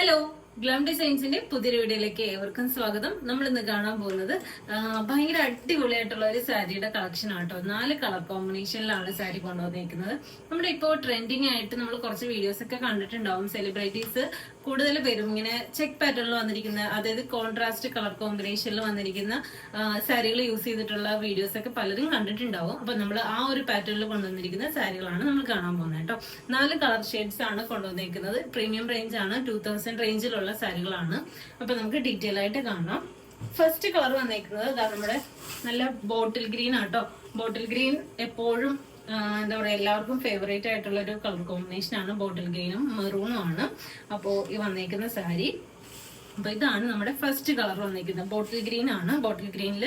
Hello, glam ഡിസൈൻസിന്റെ പുതിയൊരു വീഡിയോയിലേക്ക് ഏവർക്കും സ്വാഗതം. നമ്മൾ ഇന്ന് കാണാൻ പോകുന്നത് ഭയങ്കര അടിപൊളിയായിട്ടുള്ള ഒരു സാരിയുടെ കളക്ഷൻ ആട്ടോ. 4 കളർ കോമ്പിനേഷനിലാണ് സാരി കൊണ്ടുവന്നിരിക്കുന്നത്. നമ്മുടെ ഇപ്പോൾ ട്രെൻഡിങ് ആയിട്ട് നമ്മൾ കുറച്ച് വീഡിയോസ് ഒക്കെ കണ്ടിട്ടുണ്ടാവും. സെലിബ്രിറ്റീസ് കൂടുതൽ പേരും ഇങ്ങനെ ചെക്ക് പാറ്റേണിൽ വന്നിരിക്കുന്ന, അതായത് കോൺട്രാസ്റ്റ് കളർ കോമ്പിനേഷനിൽ വന്നിരിക്കുന്ന സാരികൾ യൂസ് ചെയ്തിട്ടുള്ള വീഡിയോസ് ഒക്കെ പലരും കണ്ടിട്ടുണ്ടാവും. അപ്പൊ നമ്മൾ ആ ഒരു പാറ്റേണിൽ കൊണ്ടുവന്നിരിക്കുന്ന സാരികളാണ് നമ്മൾ കാണാൻ പോകുന്നത് കേട്ടോ. 4 കളർ ഷെയ്ഡ്സ് ആണ് കൊണ്ടുവന്നിരിക്കുന്നത്. പ്രീമിയം റേഞ്ച് ആണ്, 2000 റേഞ്ചിലുള്ള സാരികളാണ്. അപ്പൊ നമുക്ക് ഡീറ്റെയിൽ ആയിട്ട് കാണാം. ഫസ്റ്റ് കളർ വന്നിരിക്കുന്നത് നമ്മുടെ നല്ല ബോട്ടിൽ ഗ്രീൻ ആട്ടോ. ബോട്ടിൽ ഗ്രീൻ എപ്പോഴും എന്താ പറയാ, എല്ലാവർക്കും ഫേവറേറ്റ് ആയിട്ടുള്ള ഒരു കളർ കോമ്പിനേഷൻ ആണ്. ബോട്ടിൽ ഗ്രീനും മെറൂണും ആണ്. അപ്പോ ഈ വന്നേക്കുന്ന സാരി, അപ്പൊ ഇതാണ് നമ്മുടെ ഫസ്റ്റ് കളർ വന്നിരിക്കുന്നത്. ബോട്ടിൽ ഗ്രീൻ ആണ്. ബോട്ടിൽ ഗ്രീനിൽ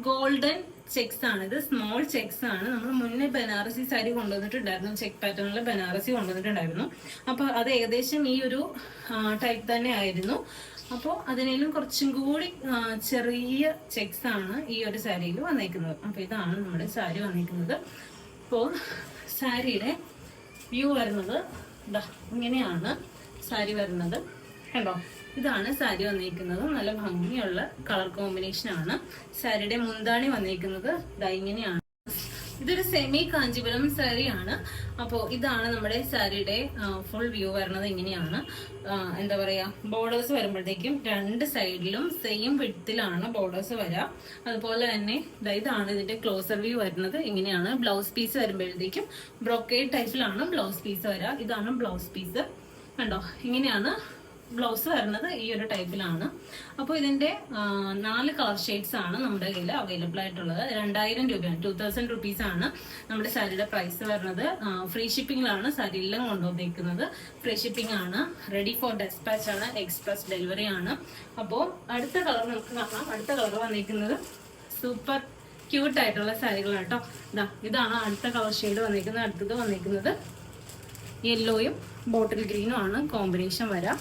ഗോൾഡൻ ചെക്സ് ആണ്. ഇത് സ്മോൾ ചെക്സ് ആണ്. നമ്മൾ മുന്നേ ബനാറസി സാരി കൊണ്ടുവന്നിട്ടുണ്ടായിരുന്നു, ചെക്ക് പാറ്റേണിൽ ബനാറസി കൊണ്ടുവന്നിട്ടുണ്ടായിരുന്നു. അപ്പൊ അത് ഏകദേശം ഈ ഒരു ടൈപ്പ് തന്നെ ആയിരുന്നു. അപ്പോൾ അതിനേലും കുറച്ചും കൂടി ചെറിയ ചെക്സ് ആണ് ഈ ഒരു സാരിയിൽ വന്നേക്കുന്നത്. അപ്പൊ ഇതാണ് നമ്മുടെ സാരി വന്നിരിക്കുന്നത്. അപ്പോൾ സാരിയുടെ വ്യൂ വരുന്നത് ഇങ്ങനെയാണ് സാരി വരുന്നത്. കണ്ടോ, ഇതാണ് സാരി വന്നിരിക്കുന്നത്. നല്ല ഭംഗിയുള്ള കളർ കോമ്പിനേഷൻ ആണ്. സാരിയുടെ മുന്താണി വന്നിരിക്കുന്നത് ഇങ്ങനെയാണ്. ഇതൊരു സെമി കാഞ്ചീപുരം സാരിയാണ്. അപ്പോൾ ഇതാണ് നമ്മുടെ സാരിയുടെ ഫുൾ വ്യൂ വരുന്നത്. ഇങ്ങനെയാണ്. എന്താ പറയാ, ബോർഡേഴ്സ് വരുമ്പോഴത്തേക്കും 2 സൈഡിലും സെയിം വിഡ്ത്തിലാണ് ബോർഡേഴ്സ് വരാം. അതുപോലെ തന്നെ ഇതാണ് ഇതിന്റെ ക്ലോസർ വ്യൂ വരുന്നത്. ഇങ്ങനെയാണ്. ബ്ലൗസ് പീസ് വരുമ്പോഴത്തേക്കും ബ്രൊക്കേഡ് ടൈപ്പിലാണ് ബ്ലൗസ് പീസ് വരാം. ഇതാണ് ബ്ലൗസ് പീസ്. കണ്ടോ, ഇങ്ങനെയാണ് ബ്ലൗസ് വരുന്നത്. ഈ ഒരു ടൈപ്പിലാണ്. അപ്പോൾ ഇതിന്റെ 4 കളർ ഷെയ്ഡ്സ് ആണ് നമ്മുടെ കയ്യിൽ അവൈലബിൾ ആയിട്ടുള്ളത്. 2000 രൂപയാണ്, 2000 റുപ്പീസ് ആണ് നമ്മുടെ സാരിയുടെ പ്രൈസ് വരുന്നത്. ഫ്രീ ഷിപ്പിംഗിലാണ് സാരി എല്ലാം കൊണ്ടുവന്നിരിക്കുന്നത്. ഫ്രീ ഷിപ്പിംഗ് ആണ്, റെഡി ഫോർ ഡെസ്പാച്ച് ആണ്, എക്സ്പ്രസ് ഡെലിവറി ആണ്. അപ്പോൾ അടുത്ത കളർ നമുക്ക് കാണാം. അടുത്ത കളർ വന്നിരിക്കുന്നത് സൂപ്പർ ക്യൂട്ട് ആയിട്ടുള്ള സാരികളാണ് കേട്ടോ. ഇതാണ് അടുത്ത കളർ ഷെയ്ഡ് വന്നിരിക്കുന്നത്. അടുത്തത് വന്നിരിക്കുന്നത് യെല്ലോയും ബോട്ടിൽ ഗ്രീനും ആണ് കോമ്പിനേഷൻ വരാം.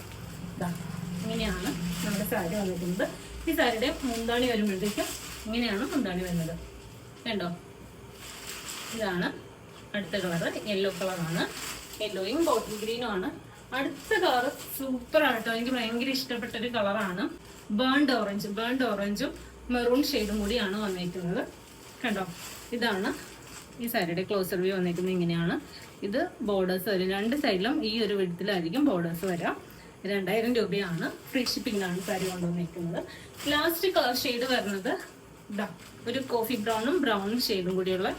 ഇങ്ങനെയാണ് നമ്മുടെ സാരി വന്നിരിക്കുന്നത്. ഈ സാരിയുടെ മുന്താണി വരുമ്പോഴത്തേക്കും ഇങ്ങനെയാണ് മുന്താണി വരുന്നത്. കണ്ടോ, ഇതാണ് അടുത്ത കളർ. യെല്ലോ കളറാണ്. യെല്ലോയും ബോട്ടിൽ ഗ്രീനും ആണ്. അടുത്ത കളർ സൂപ്പർ ആണ് കേട്ടോ. എനിക്ക് ഭയങ്കര ഇഷ്ടപ്പെട്ട ഒരു കളറാണ്. ബേൺഡ് ഓറഞ്ചും മെറൂൺ ഷെയ്ഡും കൂടിയാണ് വന്നിരിക്കുന്നത്. കണ്ടോ, ഇതാണ് ഈ സാരിയുടെ ക്ലോസർ വ്യൂ വന്നിരിക്കുന്നത്. ഇങ്ങനെയാണ്. ഇത് ബോർഡേഴ്സ് വരും. 2 സൈഡിലും ഈ ഒരു വിധത്തിലായിരിക്കും ബോർഡേഴ്സ് വരാം. 2000 രൂപയാണ്. ഫ്രീ ഷിപ്പിംഗിലാണ് സാരി കൊണ്ടുവന്നിരിക്കുന്നത്. ലാസ്റ്റ് കളർ ഷെയ്ഡ് വരുന്നത് ഒരു കോഫി ബ്രൗണും ഷെയ്ഡും കൂടിയുള്ള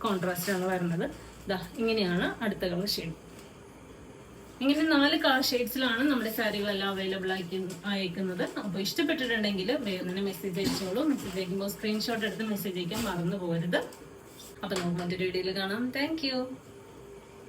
കോൺട്രാസ്റ്റ് ആണ് വരുന്നത്. ഇങ്ങനെയാണ് അടുത്ത കളർ ഷെയ്ഡ്. ഇങ്ങനെ 4 കളർ ഷെയ്ഡ്സിലാണ് നമ്മുടെ സാരികളെല്ലാം അവൈലബിൾ അയക്കുന്നത്. അപ്പോൾ ഇഷ്ടപ്പെട്ടിട്ടുണ്ടെങ്കിൽ വേറെ മെസ്സേജ് അയച്ചോളൂ. മെസ്സേജ് അയക്കുമ്പോൾ സ്ക്രീൻഷോട്ട് എടുത്ത് മെസ്സേജ് അയക്കാൻ മറന്നു പോകരുത്. അപ്പൊ നമുക്ക് മറ്റൊരു വീഡിയോയിൽ കാണാം. Thank you.